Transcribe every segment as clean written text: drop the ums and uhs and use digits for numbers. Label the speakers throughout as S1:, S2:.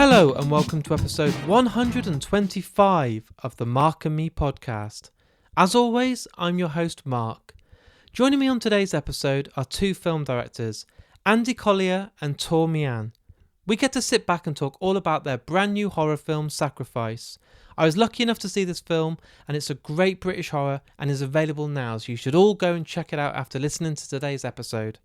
S1: Hello and welcome to episode 125 of the Mark and Me podcast. As always, I'm your host Mark. Joining me on today's episode are two film directors, Andy Collier and Tor Mian. We get to sit back and talk all about their brand new horror film, Sacrifice. I was lucky enough to see this film, and it's a great British horror and is available now, so you should all go and check it out after listening to today's episode.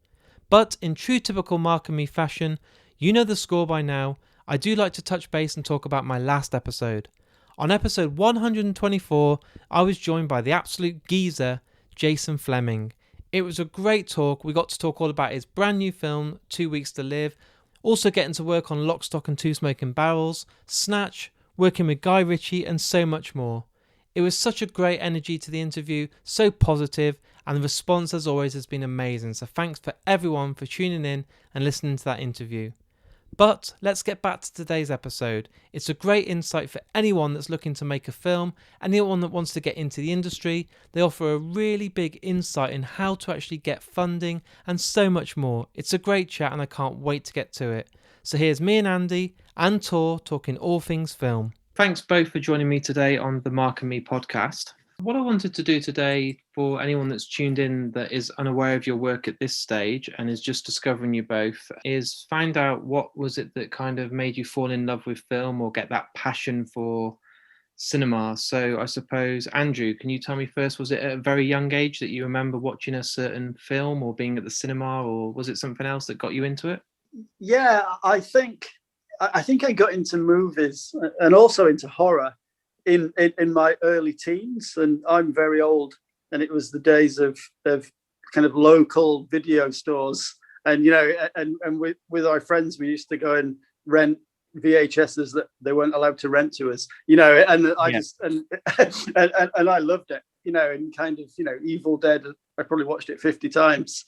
S1: But in true typical Mark and Me fashion, you know the score by now. I do like to touch base and talk about my last episode. On episode 124, I was joined by the absolute geezer, Jason Fleming. It was a great talk. We got to talk all about his brand new film, 2 Weeks to Live, also getting to work on Lock, Stock and Two Smoking Barrels, Snatch, working with Guy Ritchie and so much more. It was such a great energy to the interview, so positive, and the response as always has been amazing. So thanks for everyone for tuning in and listening to that interview. But let's get back to today's episode. It's a great insight for anyone that's looking to make a film, anyone that wants to get into the industry. They offer a really big insight in how to actually get funding and so much more. It's a great chat and I can't wait to get to it. So here's me and Andy and Tor talking all things film. Thanks both for joining me today on the Mark and Me podcast. What I wanted to do today for anyone that's tuned in that is unaware of your work at this stage and is just discovering you both is find out what was it that kind of made you fall in love with film or get that passion for cinema. So I suppose, Andrew, can you tell me first, was it at a very young age that you remember watching a certain film or being at the cinema, or was it something else that got you into it?
S2: Yeah, I think I got into movies and also into horror in my early teens, and I'm very old, and it was the days of kind of local video stores, and with our friends we used to go and rent VHSs that they weren't allowed to rent to us, and I just and I loved it, and kind of Evil Dead, I probably watched it 50 times,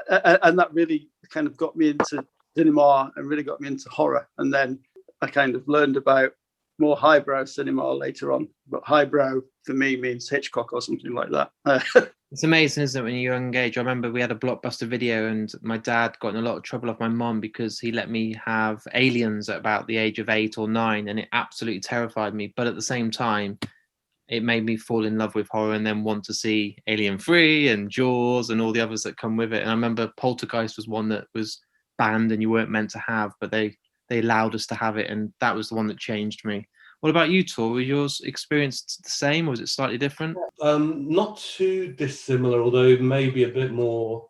S2: and that really kind of got me into cinema and really got me into horror. And then I kind of learned about more highbrow cinema later on, but highbrow for me means Hitchcock or something like that.
S1: It's amazing, isn't it, when you're young age? I remember we had a Blockbuster Video and my dad got in a lot of trouble off my mum because he let me have Aliens at about the age of 8 or 9, and it absolutely terrified me. But at the same time, it made me fall in love with horror and then want to see Alien 3 and Jaws and all the others that come with it. And I remember Poltergeist was one that was banned and you weren't meant to have, but they allowed us to have it, and that was the one that changed me. What about you, Tor? Was yours experience the same, or was it slightly different?
S3: Not too dissimilar, although maybe a bit more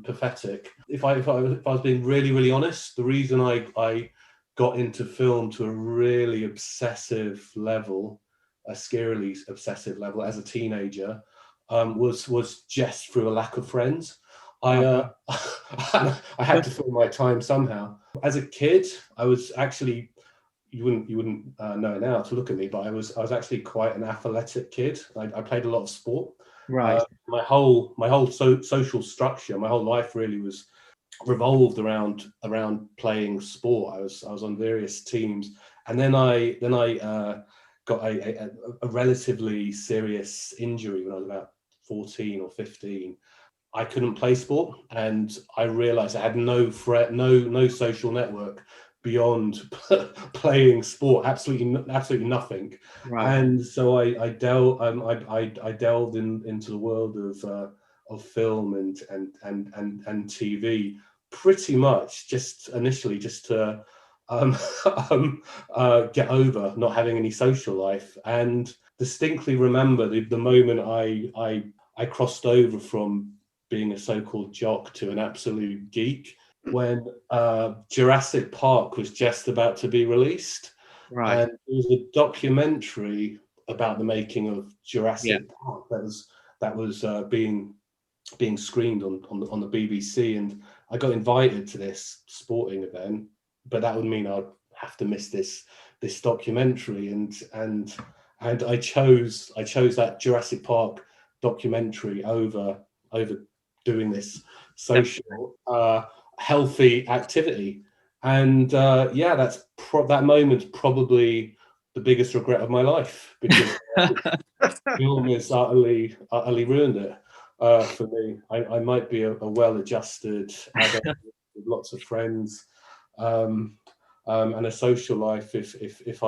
S3: pathetic. If I was being really, really honest, the reason I got into film to a really obsessive level, a scarily obsessive level as a teenager, was just through a lack of friends. I had to fill my time somehow. As a kid, I was actually, you wouldn't know now to look at me, but I was actually quite an athletic kid. I played a lot of sport.
S1: Right.
S3: My whole social structure, my whole life really was revolved around playing sport. I was on various teams, and then I got a relatively serious injury when I was about 14 or 15. I couldn't play sport, and I realized I had no social network beyond playing sport, absolutely nothing. Right. And so I delved into the world of film and TV, pretty much just initially just to get over not having any social life. And distinctly remember the moment I crossed over from being a so-called jock to an absolute geek when Jurassic Park was just about to be released. Right. And it was a documentary about the making of Jurassic Park that was being screened on the BBC, and I got invited to this sporting event, but that would mean I'd have to miss this documentary, and I chose that Jurassic Park documentary over doing this social healthy activity. And that moment's probably the biggest regret of my life, because it almost utterly ruined it for me. I might be a well-adjusted adult with lots of friends, and a social life if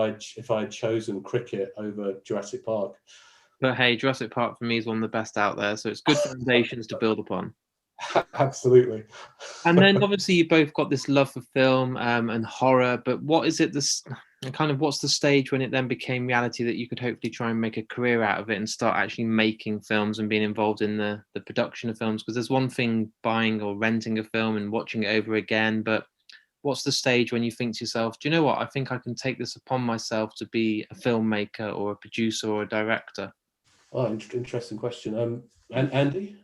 S3: I'd chosen cricket over Jurassic Park.
S1: But hey, Jurassic Park for me is one of the best out there, so it's good foundations to build upon.
S3: Absolutely.
S1: And then obviously you both got this love for film and horror, but what is it what's the stage when it then became reality that you could hopefully try and make a career out of it and start actually making films and being involved in the production of films? Because there's one thing buying or renting a film and watching it over again, but what's the stage when you think to yourself, do you know what, I think I can take this upon myself to be a filmmaker or a producer or a director?
S3: Oh, interesting question. And Andy?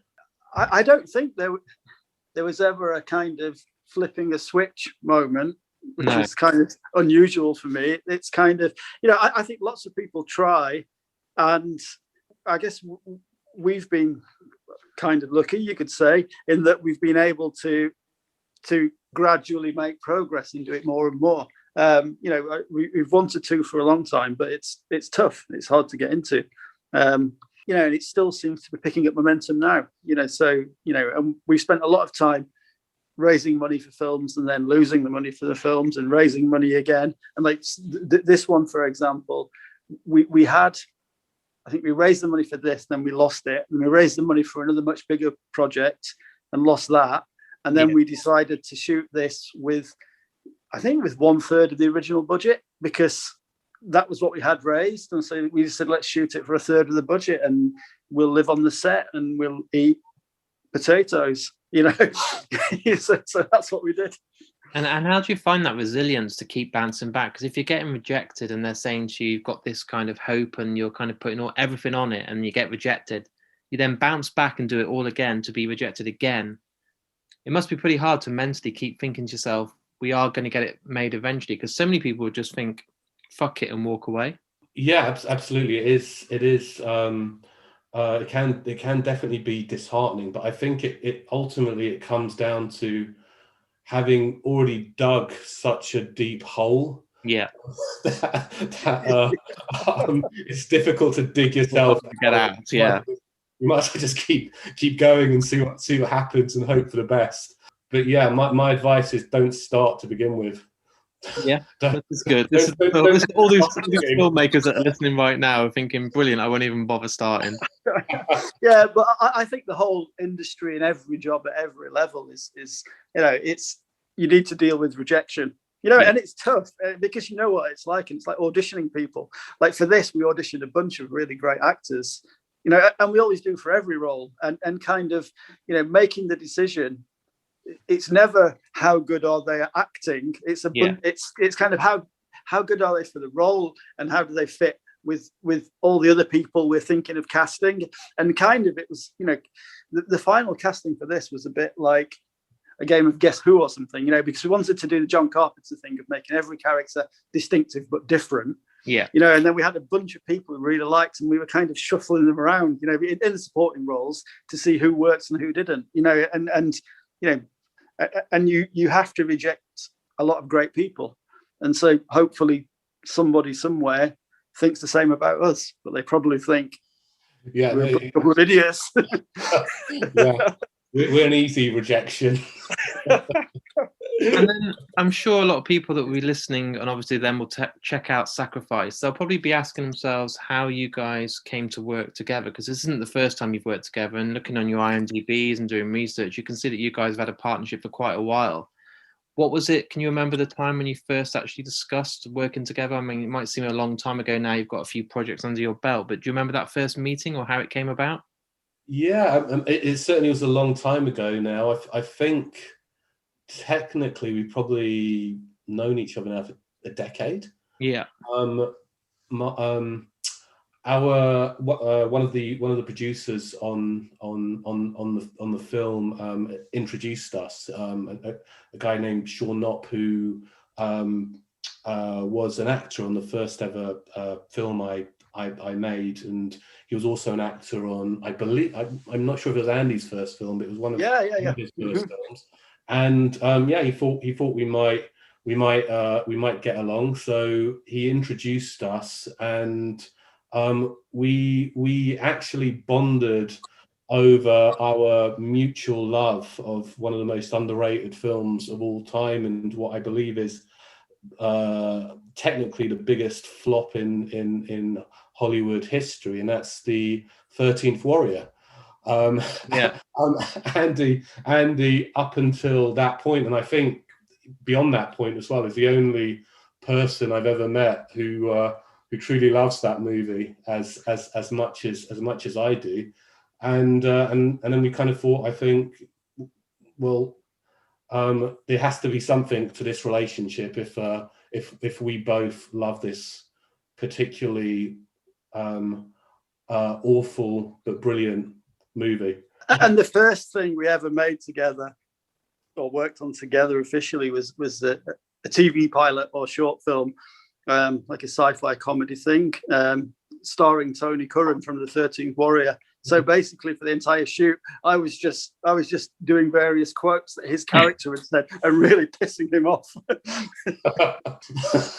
S2: I don't think there was ever a kind of flipping a switch moment, which is kind of unusual for me. It's kind of, I think lots of people try, and I guess we've been kind of lucky, you could say, in that we've been able to gradually make progress and do it more and more. We've wanted to for a long time, but it's tough. It's hard to get into. And it still seems to be picking up momentum now, and we spent a lot of time raising money for films and then losing the money for the films and raising money again. And like this one, for example, I think we raised the money for this, then we lost it. And we raised the money for another much bigger project and lost that. And then we decided to shoot this with 1/3 of the original budget, because that was what we had raised. And so we just said, let's shoot it for 1/3 of the budget and we'll live on the set and we'll eat potatoes, so that's what we did.
S1: And how do you find that resilience to keep bouncing back? Because if you're getting rejected and they're saying to you, you've got this kind of hope and you're kind of putting everything on it and you get rejected, you then bounce back and do it all again to be rejected again. It must be pretty hard to mentally keep thinking to yourself, we are going to get it made eventually, because so many people would just think, fuck it, and walk away.
S3: Yeah, absolutely. It is. It can definitely be disheartening, but I think it ultimately comes down to having already dug such a deep hole.
S1: Yeah.
S3: It's difficult to dig yourself
S1: to get out. Yeah.
S3: You might as well just keep going and see what happens and hope for the best. But yeah, my advice is don't start to begin with.
S1: Yeah, that's good. All these filmmakers that are listening right now are thinking, brilliant, I won't even bother starting.
S2: Yeah, but I think the whole industry and every job at every level is you need to deal with rejection. And it's tough because you know what it's like, and it's like auditioning people. Like for this, we auditioned a bunch of really great actors, and we always do for every role, and kind of, making the decision. It's never how good are they at acting. It's kind of how good are they for the role, and how do they fit with all the other people we're thinking of casting. And kind of it was, the final casting for this was a bit like a game of Guess Who or something, because we wanted to do the John Carpenter thing of making every character distinctive but different.
S1: Yeah.
S2: And then we had a bunch of people we really liked, and we were kind of shuffling them around, in the supporting roles to see who works and who didn't, and you have to reject a lot of great people. And so hopefully somebody somewhere thinks the same about us, but they probably think we're a couple of idiots.
S3: Yeah. We're an easy rejection.
S1: And then I'm sure a lot of people that will be listening, and obviously then will check out Sacrifice, they'll probably be asking themselves how you guys came to work together, because this isn't the first time you've worked together. And looking on your IMDb's and doing research, you can see that you guys have had a partnership for quite a while. What was it? Can you remember the time when you first actually discussed working together? I mean, it might seem a long time ago now, you've got a few projects under your belt, but do you remember that first meeting or how it came about?
S3: Yeah, it certainly was a long time ago now. I think technically we've probably known each other now for a decade.
S1: Yeah.
S3: Our one of the producers on the film introduced us, a guy named Sean Knopp, who was an actor on the first ever film I made, and he was also an actor on, I believe, I'm not sure if it was Andy's first film, but it was one of his first films. And he thought we might get along, so he introduced us, and we actually bonded over our mutual love of one of the most underrated films of all time, and what I believe is technically the biggest flop in Hollywood history, and that's the 13th Warrior.
S1: Yeah.
S3: Andy, up until that point, and I think beyond that point as well, is the only person I've ever met who truly loves that movie as much as I do, and then we kind of thought, I think, well, there has to be something to this relationship if we both love this particularly awful but brilliant movie.
S2: And the first thing we ever made together, or worked on together officially, was a TV pilot or short film, like a sci-fi comedy thing, starring Tony Curran from the 13th Warrior. So basically, for the entire shoot, I was just doing various quotes that his character had said and really pissing him off.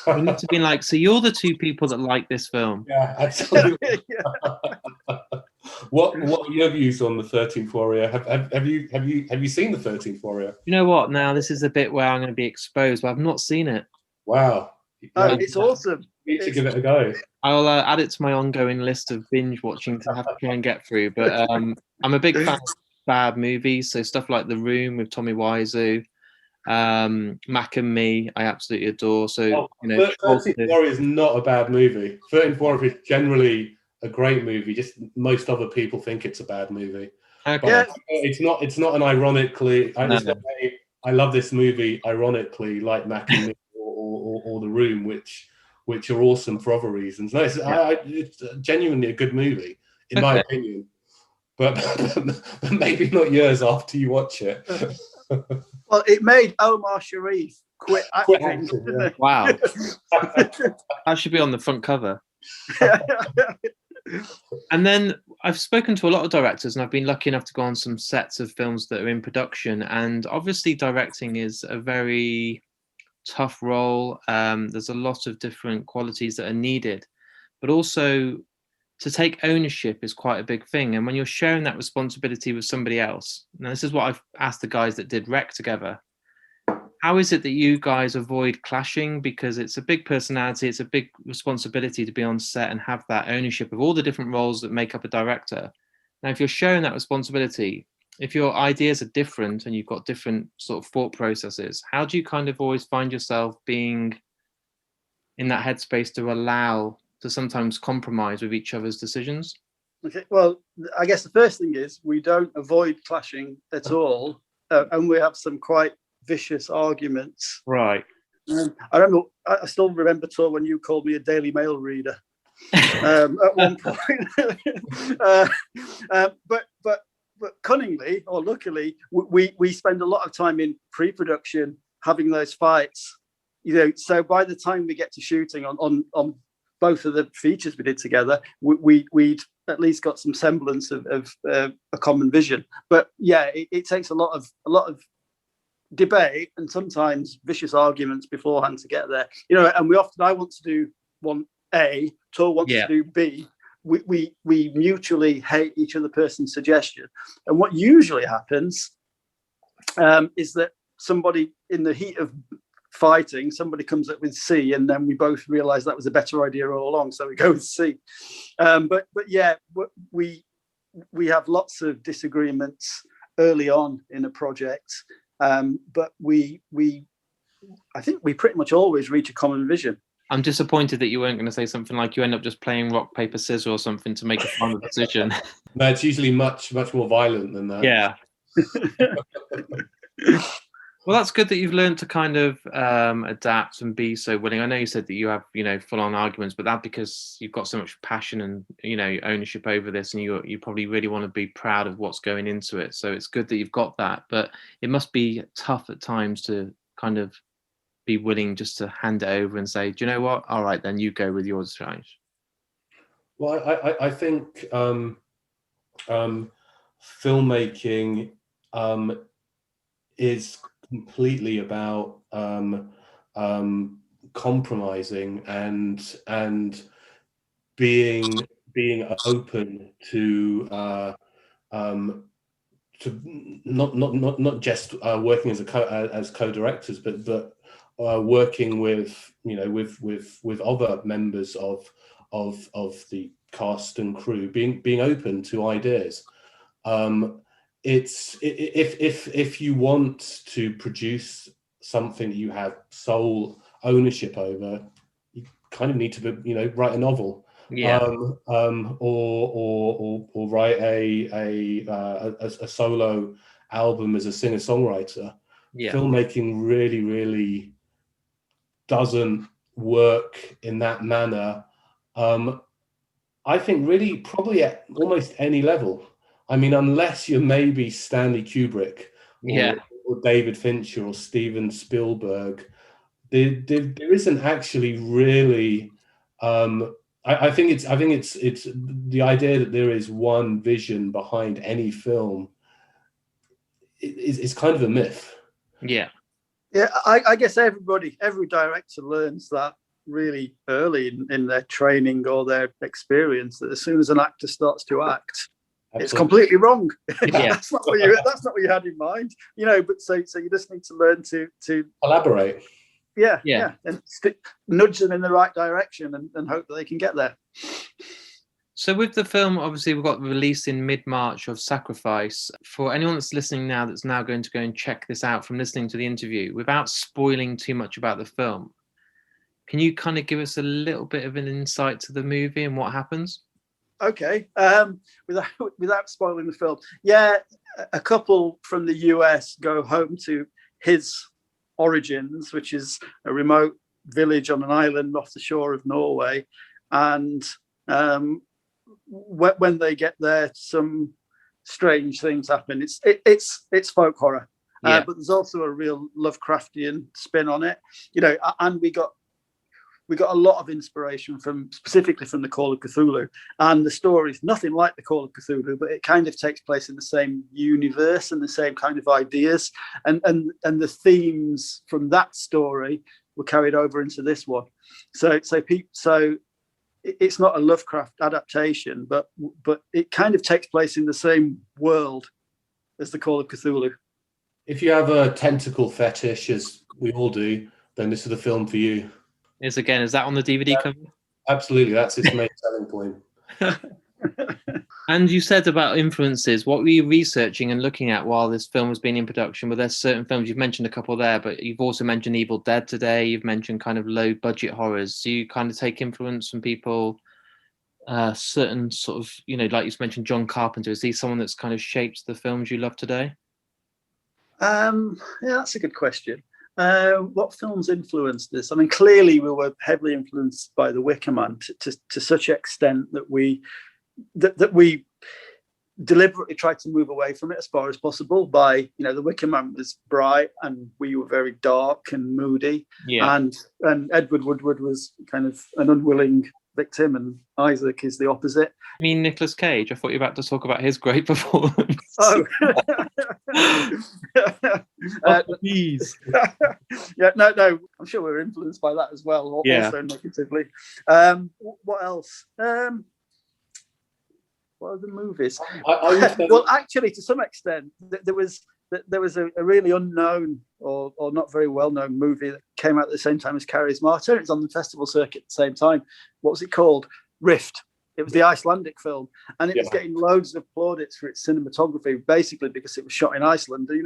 S1: You need to be like, so you're the two people that like this film.
S3: Yeah, absolutely. What are your views on the 13th Warrior? Have you seen the 13th Warrior?
S1: You know what? Now this is the bit where I'm going to be exposed, but I've not seen it.
S3: Wow,
S2: it's awesome.
S3: You need to give it a go.
S1: I'll add it to my ongoing list of binge watching to have to try and get through. But I'm a big fan of bad movies, so stuff like The Room with Tommy Wiseau, Mac and Me, I absolutely adore. So
S3: 13th Warrior is not a bad movie. 13th Warrior is generally a great movie. Just most other people think it's a bad movie.
S1: Okay.
S3: But it's not an ironically. I love this movie ironically, like Mac and Me or The Room, which are awesome for other reasons. No, it's genuinely a good movie, in my opinion. But maybe not years after you watch it.
S2: Well, it made Omar Sharif quit acting. Didn't it?
S1: Wow. That should be on the front cover. And then I've spoken to a lot of directors, and I've been lucky enough to go on some sets of films that are in production. And obviously directing is a very tough role. There's a lot of different qualities that are needed, but also to take ownership is quite a big thing. And when you're sharing that responsibility with somebody else, now this is what I've asked the guys that did Rec together. How is it that you guys avoid clashing? Because it's a big personality, it's a big responsibility to be on set and have that ownership of all the different roles that make up a director. Now, if you're sharing that responsibility, if your ideas are different and you've got different sort of thought processes, how do you kind of always find yourself being in that headspace to allow to sometimes compromise with each other's decisions?
S2: Okay, well, I guess the first thing is we don't avoid clashing at all, and we have some quite vicious arguments.
S1: Right.
S2: I still remember, Tor, when you called me a Daily Mail reader at one point. But cunningly or luckily, we spend a lot of time in pre-production having those fights. So by the time we get to shooting on both of the features we did together, we'd at least got some semblance of a common vision. But yeah, it takes a lot of debate and sometimes vicious arguments beforehand to get there. And I want to do one A, Tor wants to do B. We mutually hate each other person's suggestion. And what usually happens is that somebody in the heat of fighting, somebody comes up with C, and then we both realize that was a better idea all along, so we go with C. But yeah, we have lots of disagreements early on in a project, but I think we pretty much always reach a common vision.
S1: I'm disappointed that you weren't going to say something like you end up just playing rock, paper, scissors or something to make a final decision.
S3: No, it's usually much more violent than that.
S1: Yeah. Well, that's good that you've learned to kind of adapt and be so willing. I know you said that you have, full-on arguments, but that's because you've got so much passion and, ownership over this, and you probably really want to be proud of what's going into it. So it's good that you've got that, but it must be tough at times to kind of be willing just to hand it over and say, do you know what? All right, then you go with yours, right?
S3: Well, I think filmmaking is completely about compromising and being open to not just working as co-directors, but working with with other members of the cast and crew, being open to ideas. It's if you want to produce something you have sole ownership over, you kind of need to write a novel, or write a solo album as a singer-songwriter. Filmmaking really doesn't work in that manner. I think really probably at almost any level. I mean, unless you're maybe Stanley Kubrick or David Fincher or Steven Spielberg, there isn't actually really. I think it's the idea that there is one vision behind any film is kind of a myth.
S1: Yeah.
S2: I guess every director learns that really early in their training or their experience, that as soon as an actor starts to act, absolutely, it's completely wrong. That's not what you had in mind, But so you just need to learn to
S3: collaborate.
S2: Yeah, and nudge them in the right direction and hope that they can get there.
S1: So with the film, obviously we've got the release in mid-March of Sacrifice. For anyone that's listening now, that's now going to go and check this out from listening to the interview, without spoiling too much about the film, can you kind of give us a little bit of an insight to the movie and what happens?
S2: Okay, without spoiling the film, a couple from the US go home to his origins, which is a remote village on an island off the shore of Norway, and when they get there, some strange things happen. It's folk horror, but there's also a real Lovecraftian spin on it, and we got a lot of inspiration specifically from the Call of Cthulhu, and the story's nothing like the Call of Cthulhu, but it kind of takes place in the same universe and the same kind of ideas, and the themes from that story were carried over into this one. So it's not a Lovecraft adaptation, but it kind of takes place in the same world as the Call of Cthulhu.
S3: If you have a tentacle fetish, as we all do, then this is the film for you.
S1: Is that on the DVD cover?
S3: Absolutely, that's its main selling point.
S1: And you said about influences. What were you researching and looking at while this film was being in production? Were there certain films? You've mentioned a couple there, but you've also mentioned Evil Dead today. You've mentioned kind of low budget horrors. Do you kind of take influence from people, certain sort of, like you mentioned John Carpenter? Is he someone that's kind of shaped the films you love today?
S2: That's a good question. What films influenced this? I mean, clearly we were heavily influenced by The Wicker Man to such an extent that we deliberately tried to move away from it as far as possible. The Wicker Man was bright and we were very dark and moody, and Edward Woodward was kind of an unwilling victim, and Isaac is the opposite.
S1: I mean, Nicolas Cage. I thought you were about to talk about his great performance.
S2: Oh,
S1: please.
S2: No. I'm sure we're influenced by that as well, also negatively. What else? What are the movies? Well, actually, to some extent, there was a really unknown or not very well-known movie that came out at the same time as Charismata. It was on the festival circuit at the same time. What was it called? Rift. It was the Icelandic film, and it was getting loads of plaudits for its cinematography, basically because it was shot in Iceland. And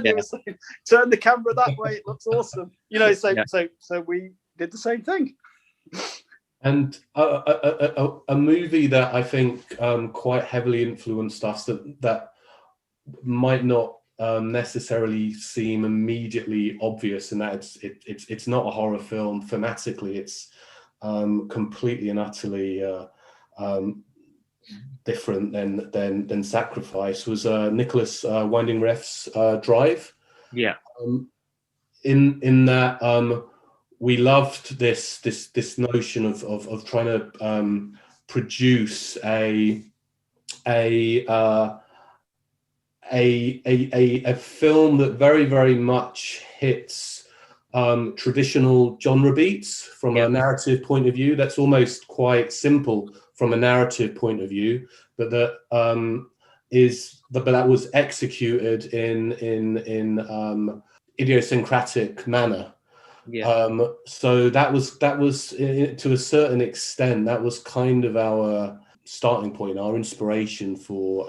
S2: they were saying, "Turn the camera that way; it looks awesome." So we did the same thing.
S3: And a movie that I think quite heavily influenced us that might not necessarily seem immediately obvious, and that it's not a horror film thematically. It's completely and utterly different than Sacrifice. Was Nicholas Winding Refn's Drive. In that we loved this notion of trying to produce a film that very, very much hits traditional genre beats from a narrative point of view. That's almost quite simple from a narrative point of view, but that was executed in idiosyncratic manner. So that was to a certain extent, that was kind of our starting point, our inspiration for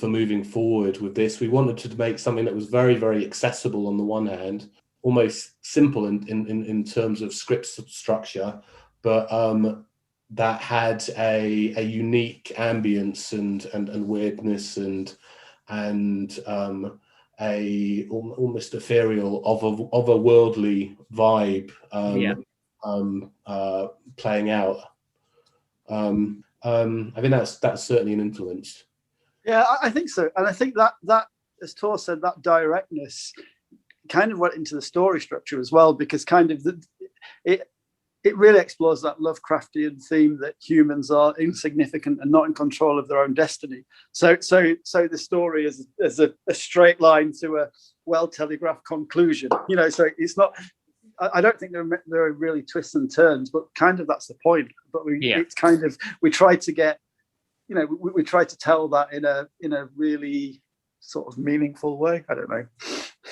S3: moving forward with this. We wanted to make something that was very, very accessible on the one hand, almost simple in terms of script structure, but that had a unique ambience and weirdness and a almost ethereal of a worldly vibe playing out. I think that's certainly an influence.
S2: Yeah, I think so, and I think that as Tor said, that directness kind of went into the story structure as well, because kind of it really explores that Lovecraftian theme that humans are insignificant and not in control of their own destiny. So the story is a straight line to a well telegraphed conclusion. So it's not. I don't think there are really twists and turns, but kind of that's the point. But it's kind of we try to get, we try to tell that in a really sort of meaningful way. I don't know.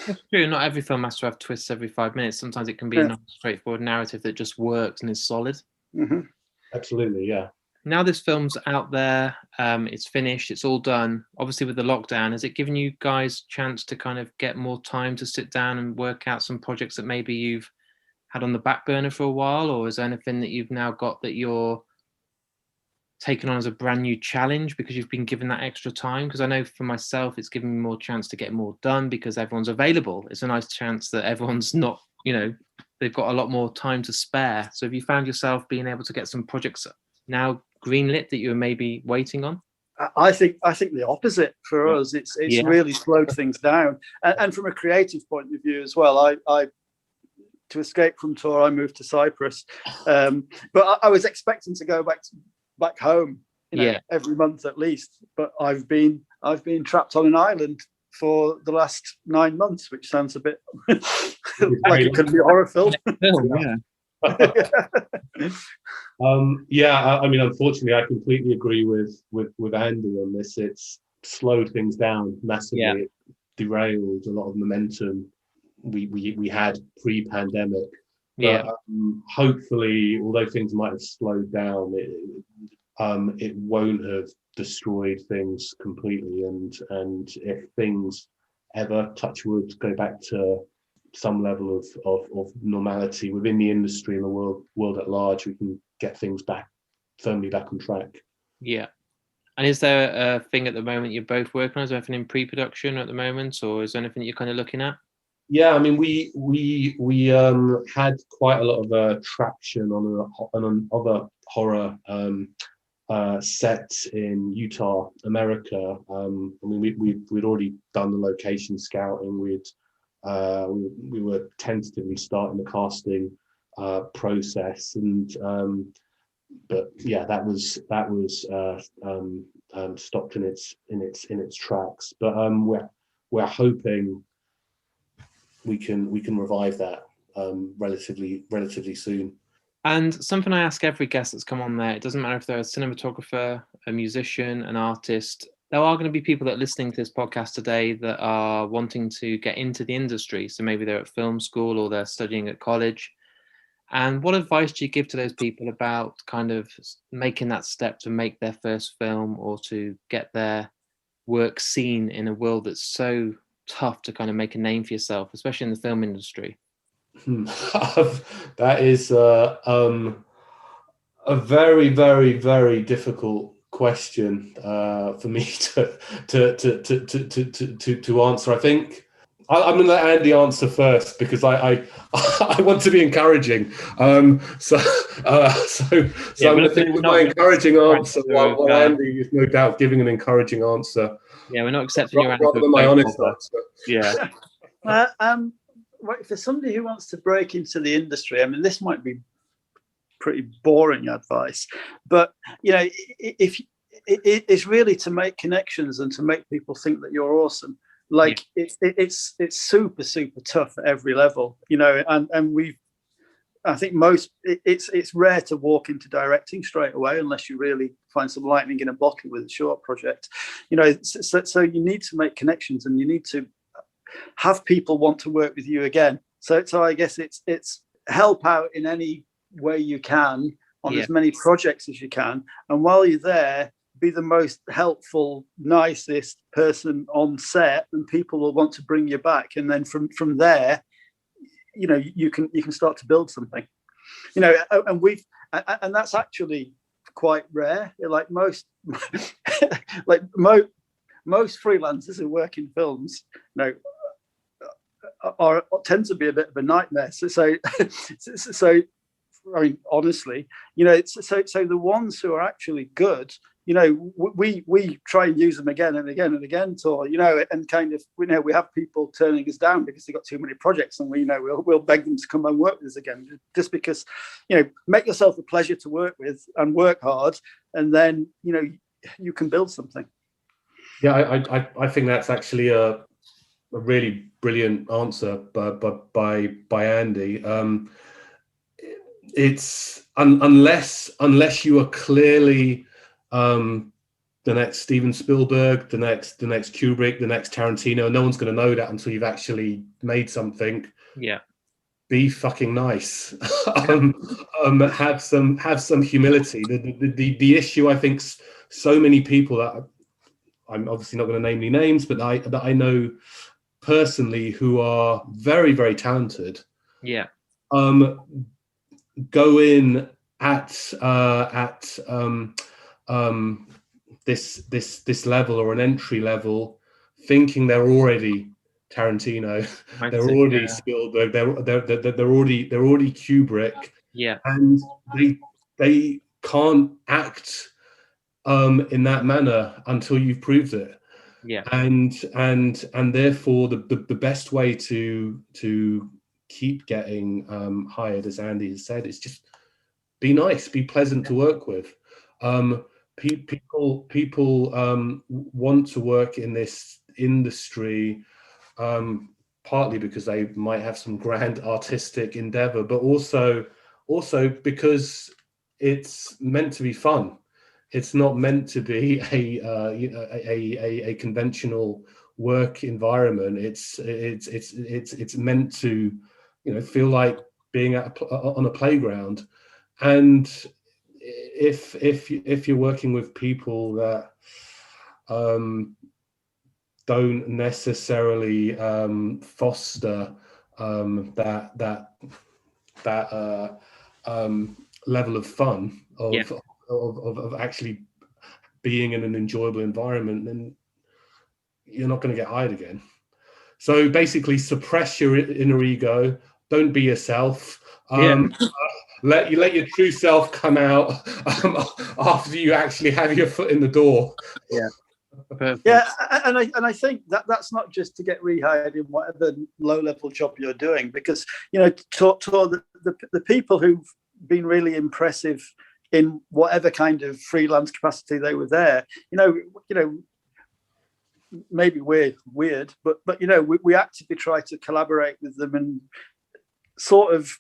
S1: It's true. Not every film has to have twists every 5 minutes. Sometimes it can be a nice, straightforward narrative that just works and is solid.
S2: Mm-hmm.
S3: Absolutely, yeah.
S1: Now this film's out there, it's finished, it's all done. Obviously, with the lockdown, has it given you guys a chance to kind of get more time to sit down and work out some projects that maybe you've had on the back burner for a while, or is there anything that you've now got that you're taken on as a brand new challenge because you've been given that extra time? Because I know for myself, it's given me more chance to get more done because everyone's available. It's a nice chance that everyone's not, they've got a lot more time to spare. So have you found yourself being able to get some projects now greenlit that you were maybe waiting on?
S2: I think the opposite for us. It's really slowed things down. And from a creative point of view as well, I to escape from Tor, I moved to Cyprus. But I was expecting to go back home, every month at least. But I've been trapped on an island for the last 9 months, which sounds a bit like it could be a horror film.
S3: I mean, unfortunately, I completely agree with Andy on this. It's slowed things down massively. It derailed a lot of momentum we had pre-pandemic. But hopefully, although things might have slowed down, it won't have destroyed things completely. And if things ever, touch wood, go back to some level of normality within the industry and the world at large, we can get things firmly back on track.
S1: Yeah. And is there a thing at the moment you're both working on? Is there anything in pre-production at the moment, or is there anything you're kind of looking at?
S3: Yeah, I mean, we had quite a lot of traction on another horror set in Utah, America. I mean, we'd already done the location scouting. We were tentatively starting the casting process, and but yeah, that was stopped in its tracks. But we're hoping we can revive that relatively soon.
S1: And something I ask every guest that's come on there, it doesn't matter if they're a cinematographer, a musician, an artist, there are going to be people that are listening to this podcast today that are wanting to get into the industry. So maybe they're at film school or they're studying at college. And what advice do you give to those people about kind of making that step to make their first film or to get their work seen in a world that's so tough to kind of make a name for yourself, especially in the film industry?
S3: That is a very, very, very difficult question for me to answer. I think I'm going to let Andy answer first because I want to be encouraging. So I'm going to think with my encouraging answer, while Andy is no doubt giving an encouraging answer.
S1: Yeah, we're not accepting your answer.
S3: Rather than my honest answer.
S1: Yeah.
S2: For somebody who wants to break into the industry, I mean, this might be pretty boring advice, but if it's really to make connections and to make people think that you're awesome. Like it's super, super tough at every level, and I think it's rare to walk into directing straight away unless you really find some lightning in a bottle with a short project, so you need to make connections and you need to have people want to work with you again. So I guess it's help out in any way you can on as many projects as you can, and while you're there, be the most helpful, nicest person on set, and people will want to bring you back. And then from there, you can start to build something. And that's actually quite rare. Like most most freelancers who work in films, tend to be a bit of a nightmare. So I mean, honestly, so the ones who are actually good, we try and use them again and again and again, Tor, and kind of, we have people turning us down because they've got too many projects, and we'll beg them to come and work with us again, just because, make yourself a pleasure to work with and work hard, and then, you can build something.
S3: Yeah, I think that's actually a really brilliant answer by Andy. It's unless you are clearly the next Steven Spielberg, the next Kubrick, the next Tarantino. No one's going to know that until you've actually made something.
S1: Yeah.
S3: Be fucking nice. Have some humility. The issue, I think, so many people that I'm obviously not going to name any names, but that I know personally who are very, very talented.
S1: Yeah.
S3: Go in at this level, or an entry level, thinking they're already Tarantino, they're already Spielberg, they're already Kubrick, and they can't act in that manner until you've proved it. And therefore the best way to keep getting hired, as Andy has said, is just be nice, be pleasant to work with. People want to work in this industry, partly because they might have some grand artistic endeavor, but also because it's meant to be fun. It's not meant to be a conventional work environment. It's meant to, feel like being on a playground. And if you're working with people that don't necessarily foster that level of fun of actually being in an enjoyable environment, then you're not going to get hired again. So basically, suppress your inner ego. Don't be yourself. Let your true self come out after you actually have your foot in the door.
S1: Yeah. Perfect.
S2: Yeah, and I think that's not just to get rehired in whatever low-level job you're doing, because the people who've been really impressive in whatever kind of freelance capacity they were there, maybe we're weird, but we actively try to collaborate with them and sort of,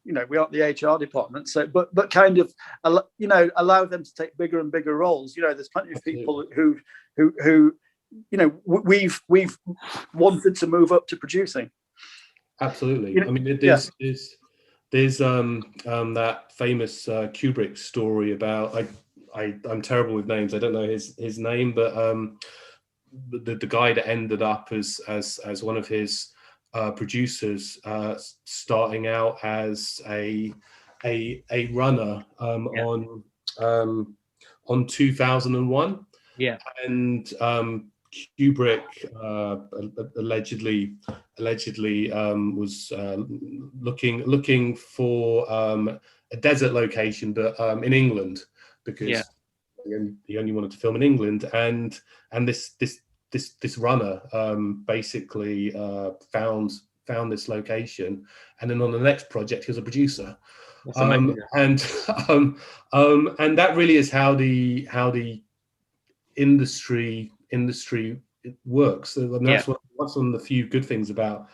S2: we aren't the HR department, so but kind of allow them to take bigger and bigger roles. There's plenty of people who we've wanted to move up to producing.
S3: Absolutely. I mean, there's that famous Kubrick story about, I'm terrible with names. I don't know his name, but the guy that ended up as one of his producers, starting out as a runner on 2001. And Kubrick allegedly was looking for a desert location, but in England, because he only wanted to film in England, and this runner basically found this location, and then on the next project he was a producer. And that really is how the industry works. I mean, that's one of the few good things about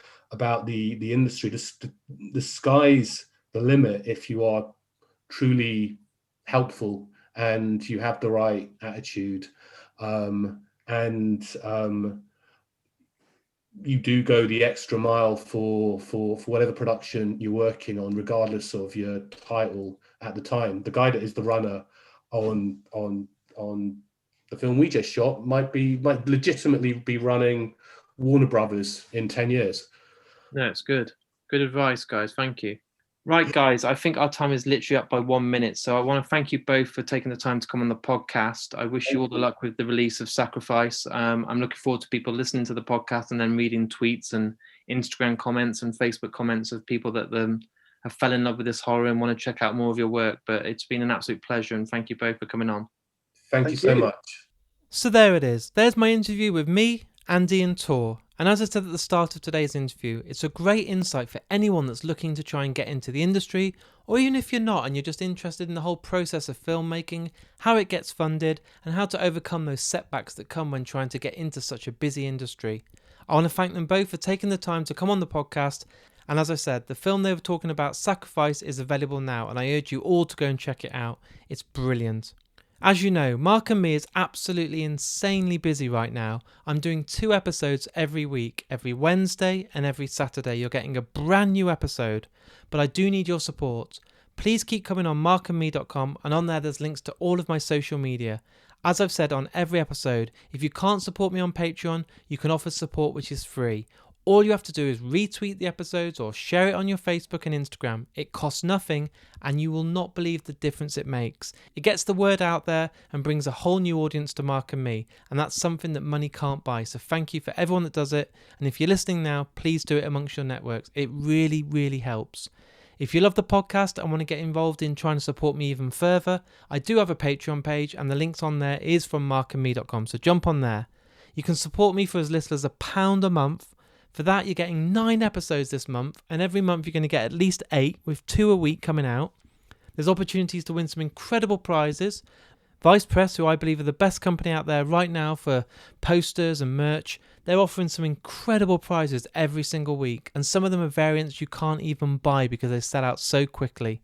S3: the industry. The sky's the limit if you are truly helpful and you have the right attitude. And you do go the extra mile for whatever production you're working on, regardless of your title at the time. The guy that is the runner on the film we just shot might legitimately be running Warner Brothers in 10 years.
S1: No, it's good. Good advice, guys. Thank you. Right, guys, I think our time is literally up by 1 minute. So I want to thank you both for taking the time to come on the podcast. I wish you all the luck with the release of Sacrifice. I'm looking forward to people listening to the podcast and then reading tweets and Instagram comments and Facebook comments of people that have fell in love with this horror and want to check out more of your work. But it's been an absolute pleasure, and thank you both for coming on.
S3: Thank you so much.
S1: So there it is. There's my interview with me, Andy, and Tor. And as I said at the start of today's interview, it's a great insight for anyone that's looking to try and get into the industry, or even if you're not and you're just interested in the whole process of filmmaking, how it gets funded, and how to overcome those setbacks that come when trying to get into such a busy industry. I want to thank them both for taking the time to come on the podcast. And as I said, the film they were talking about, Sacrifice, is available now, and I urge you all to go and check it out. It's brilliant. As you know, Mark and Me is absolutely insanely busy right now. I'm doing 2 episodes every week. Every Wednesday and every Saturday you're getting a brand new episode. But I do need your support. Please keep coming on markandme.com, and on there's links to all of my social media. As I've said on every episode, if you can't support me on Patreon, you can offer support which is free. All you have to do is retweet the episodes or share it on your Facebook and Instagram. It costs nothing, and you will not believe the difference it makes. It gets the word out there and brings a whole new audience to Mark and Me, and that's something that money can't buy. So thank you for everyone that does it, and if you're listening now, please do it amongst your networks. It really, really helps. If you love the podcast and want to get involved in trying to support me even further, I do have a Patreon page, and the links on there is from markandme.com, so jump on there. You can support me for as little as £1 a month. For that, you're getting 9 episodes this month, and every month you're going to get at least 8, with 2 a week coming out. There's opportunities to win some incredible prizes. Vice Press, who I believe are the best company out there right now for posters and merch, they're offering some incredible prizes every single week, and some of them are variants you can't even buy because they sell out so quickly.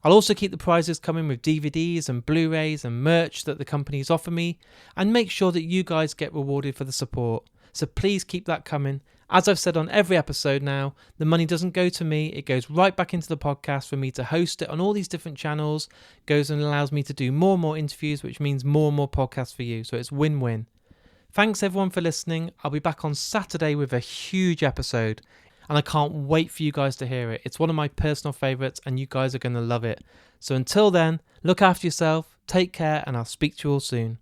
S1: I'll also keep the prizes coming with DVDs and Blu-rays and merch that the companies offer me, and make sure that you guys get rewarded for the support. So please keep that coming. As I've said on every episode now, the money doesn't go to me, it goes right back into the podcast for me to host it on all these different channels, goes and allows me to do more and more interviews, which means more and more podcasts for you, so it's win-win. Thanks everyone for listening. I'll be back on Saturday with a huge episode, and I can't wait for you guys to hear it. It's one of my personal favourites, and you guys are going to love it. So until then, look after yourself, take care, and I'll speak to you all soon.